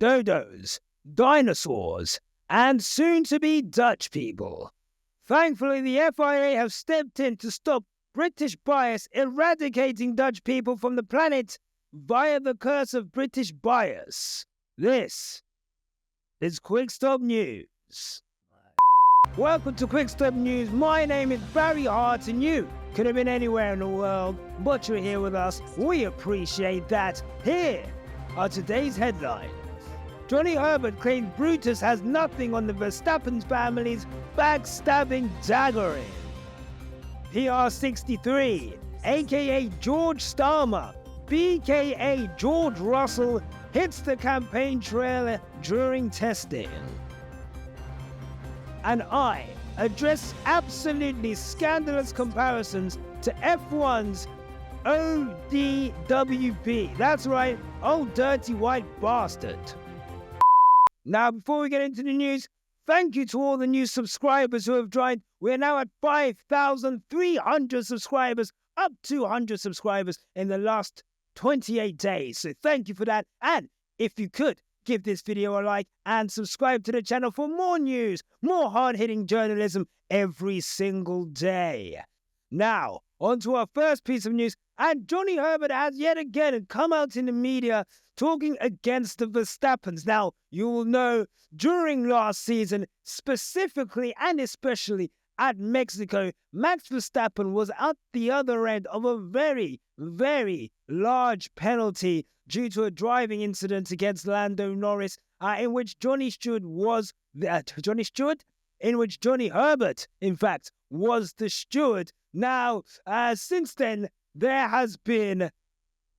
dodos, dinosaurs, and soon-to-be Dutch people. Thankfully, the FIA have stepped in to stop British bias eradicating Dutch people from the planet via the curse of British bias. This is Quick Stop News. Welcome to Quick Stop News. My name is Barry Hart, and you could have been anywhere in the world, but you're here with us. We appreciate that. Here are today's headlines. Jonny Herbert claims Brutus has nothing on the Verstappens family's backstabbing daggering. PR63, aka George Starmer, BKA George Russell, hits the campaign trail during testing. And I address absolutely scandalous comparisons to F1's ODWP. That's right, old dirty white bastard. Now, before we get into the news, thank you to all the new subscribers who have joined. We're now at 5,300 subscribers, up 200 subscribers in the last 28 days. So thank you for that. And if you could, give this video a like and subscribe to the channel for more news, more hard-hitting journalism every single day. Now, on to our first piece of news. And Jonny Herbert has yet again come out in the media talking against the Verstappens. Now, you will know during last season, specifically and especially at Mexico, Max Verstappen was at the other end of a very, very large penalty due to a driving incident against Lando Norris, in which Jonny Herbert, in fact, was the steward. Now, since then, there has been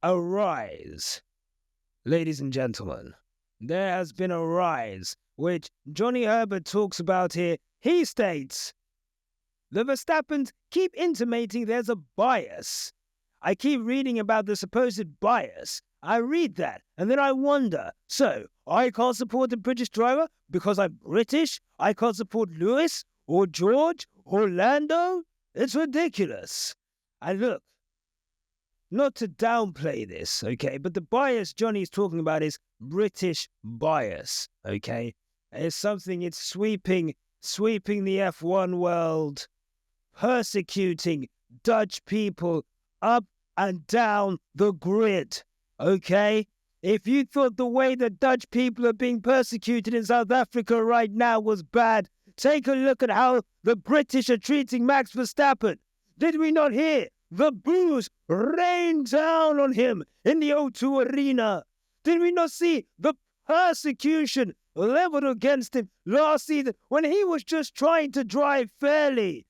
a rise. Ladies and gentlemen, there has been a rise, which Jonny Herbert talks about here. He states, the Verstappens keep intimating there's a bias. I keep reading about the supposed bias. I read that, and then I wonder, so I can't support a British driver because I'm British? I can't support Lewis, or George, or Lando? It's ridiculous. And look, not to downplay this, okay, but the bias Jonny's talking about is British bias, okay? It's something, it's sweeping the F1 world, persecuting Dutch people up and down the grid, okay? If you thought the way that Dutch people are being persecuted in South Africa right now was bad, take a look at how the British are treating Max Verstappen. Did we not hear the boos rain down on him in the O2 Arena? Did we not see the persecution leveled against him last season when he was just trying to drive fairly?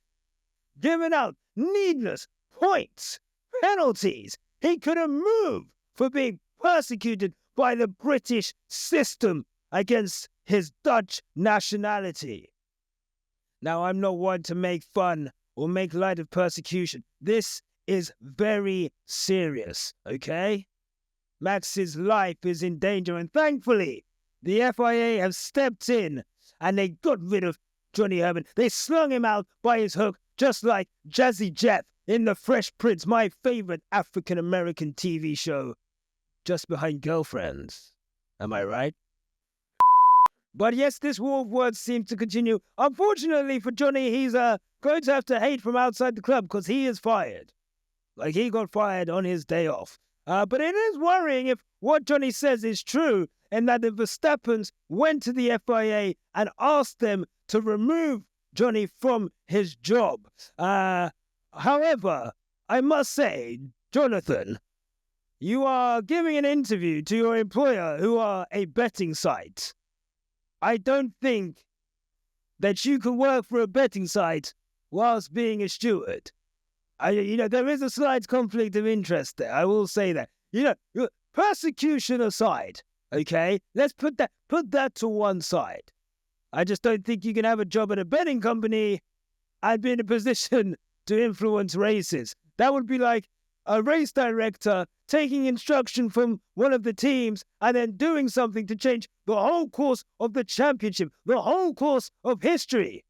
Giving out needless points, penalties. He couldn't move for being persecuted by the British system against his Dutch nationality. Now, I'm not one to make fun or make light of persecution. This is very serious, okay? Max's life is in danger, and thankfully, the FIA have stepped in and they got rid of Jonny Herbert. They slung him out by his hook, just like Jazzy Jeff in The Fresh Prince, my favorite African-American TV show, just behind Girlfriends. Am I right? But yes, this war of words seems to continue. Unfortunately for Jonny, he's going to have to hate from outside the club because he is fired. Like, he got fired on his day off. But it is worrying if what Jonny says is true and that the Verstappens went to the FIA and asked them to remove Jonny from his job. However, I must say, Jonathan, you are giving an interview to your employer who are a betting site. I don't think that you can work for a betting site whilst being a steward. There is a slight conflict of interest there. I will say that. Persecution aside, okay? Let's put that to one side. I just don't think you can have a job at a betting company and be in a position to influence races. That would be like a race director taking instruction from one of the teams and then doing something to change the whole course of the championship, the whole course of history.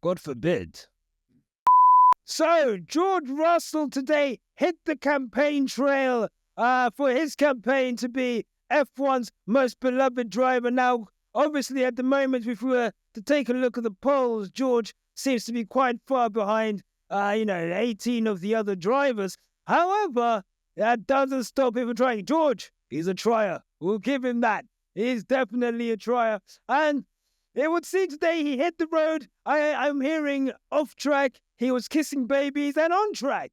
God forbid. So, George Russell today hit the campaign trail for his campaign to be F1's most beloved driver. Now, obviously, at the moment, if we were to take a look at the polls, George seems to be quite far behind, 18 of the other drivers. However, that doesn't stop him from trying. George, he's a trier. We'll give him that. He's definitely a trier. And it would seem today he hit the road. I'm hearing off track. He was kissing babies, and on track.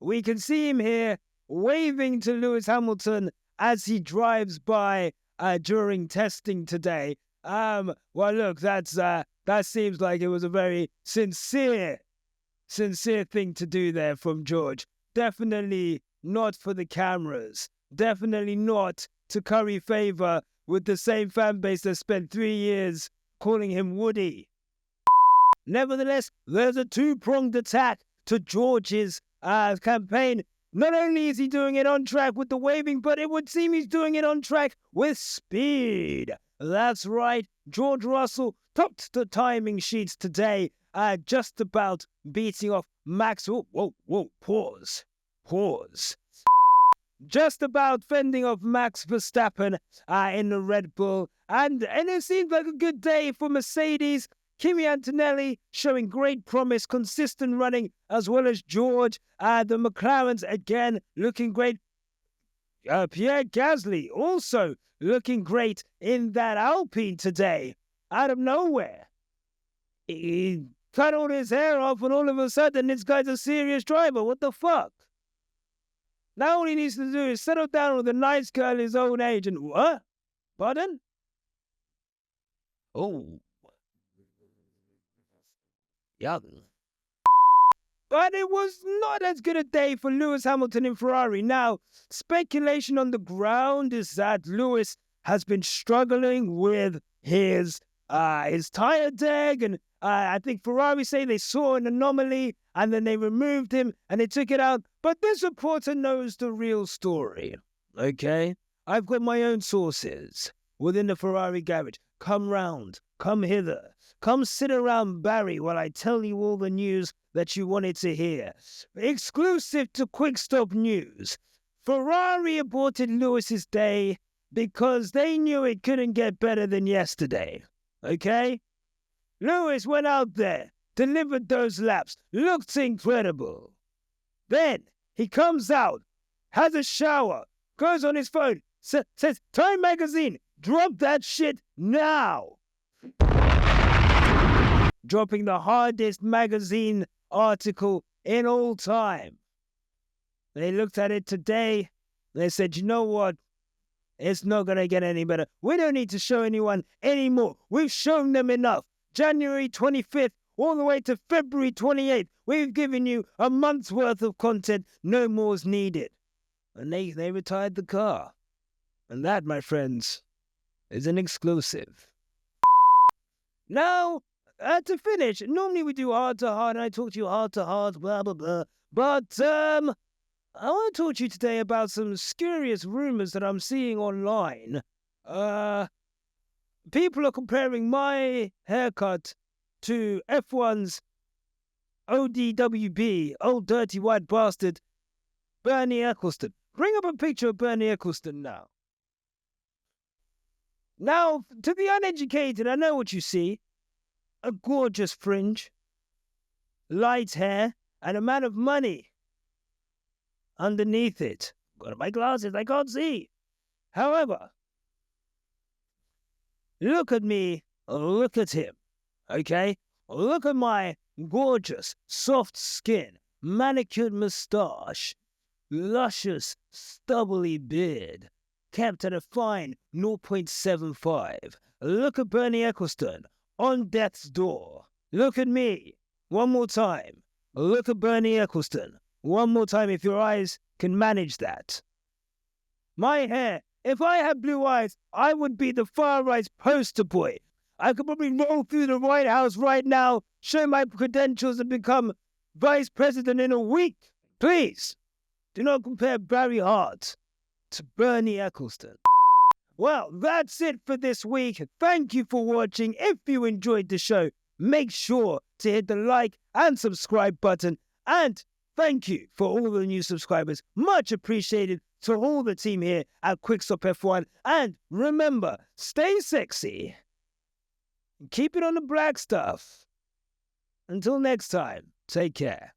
We can see him here waving to Lewis Hamilton as he drives by during testing today. Well, look, that seems like it was a very sincere thing to do there from George. Definitely not for the cameras. Definitely not to curry favor with the same fan base that spent 3 years calling him Woody. Nevertheless, there's a two-pronged attack to George's campaign. Not only is he doing it on track with the waving, but it would seem he's doing it on track with speed. That's right, George Russell topped the timing sheets today, just about beating off Max. Whoa, pause. Just about fending off Max Verstappen in the Red Bull. And it seems like a good day for Mercedes. Kimi Antonelli showing great promise, consistent running, as well as George. The McLarens, again, looking great. Pierre Gasly also looking great in that Alpine today. Out of nowhere. He cut all his hair off, and all of a sudden, this guy's a serious driver. What the fuck? Now all he needs to do is settle down with a nice girl his own age and what? Pardon? Oh. Young. But it was not as good a day for Lewis Hamilton in Ferrari. Now, speculation on the ground is that Lewis has been struggling with his tire deck, and I think Ferrari say they saw an anomaly and then they removed him and they took it out. But this reporter knows the real story, okay? I've got my own sources within the Ferrari garage. Come round, come hither, come sit around Barry while I tell you all the news that you wanted to hear. Exclusive to Quick Stop News. Ferrari aborted Lewis's day because they knew it couldn't get better than yesterday, okay? Lewis went out there, delivered those laps, looked incredible. Then he comes out, has a shower, goes on his phone, says, Time Magazine, drop that shit now. Dropping the hardest magazine article in all time. They looked at it today, they said, you know what? It's not going to get any better. We don't need to show anyone anymore. We've shown them enough. January 25th all the way to February 28th. We've given you a month's worth of content. No more's needed. And they retired the car. And that, my friends, is an exclusive. Now, to finish, normally we do heart to heart, and I talk to you heart to heart, blah, blah, blah. But, I want to talk to you today about some spurious rumors that I'm seeing online. People are comparing my haircut to F1's ODWB, old dirty white bastard, Bernie Eccleston. Bring up a picture of Bernie Eccleston now. Now, to the uneducated, I know what you see. A gorgeous fringe, light hair, and a man of money underneath it. Got my glasses, I can't see. However, look at me, look at him, okay? Look at my gorgeous, soft skin, manicured moustache, luscious, stubbly beard, kept at a fine 0.75. Look at Bernie Eccleston, on death's door. Look at me, one more time. Look at Bernie Eccleston, one more time if your eyes can manage that. My hair, if I had blue eyes, I would be the far-right poster boy. I could probably roll through the White House right now, show my credentials, and become vice president in a week. Please, do not compare Barry Hart to Bernie Eccleston. Well, that's it for this week. Thank you for watching. If you enjoyed the show, make sure to hit the like and subscribe button. And thank you for all the new subscribers. Much appreciated. to all the team here at Quickstop F1. And remember, stay sexy. Keep it on the black stuff. Until next time, take care.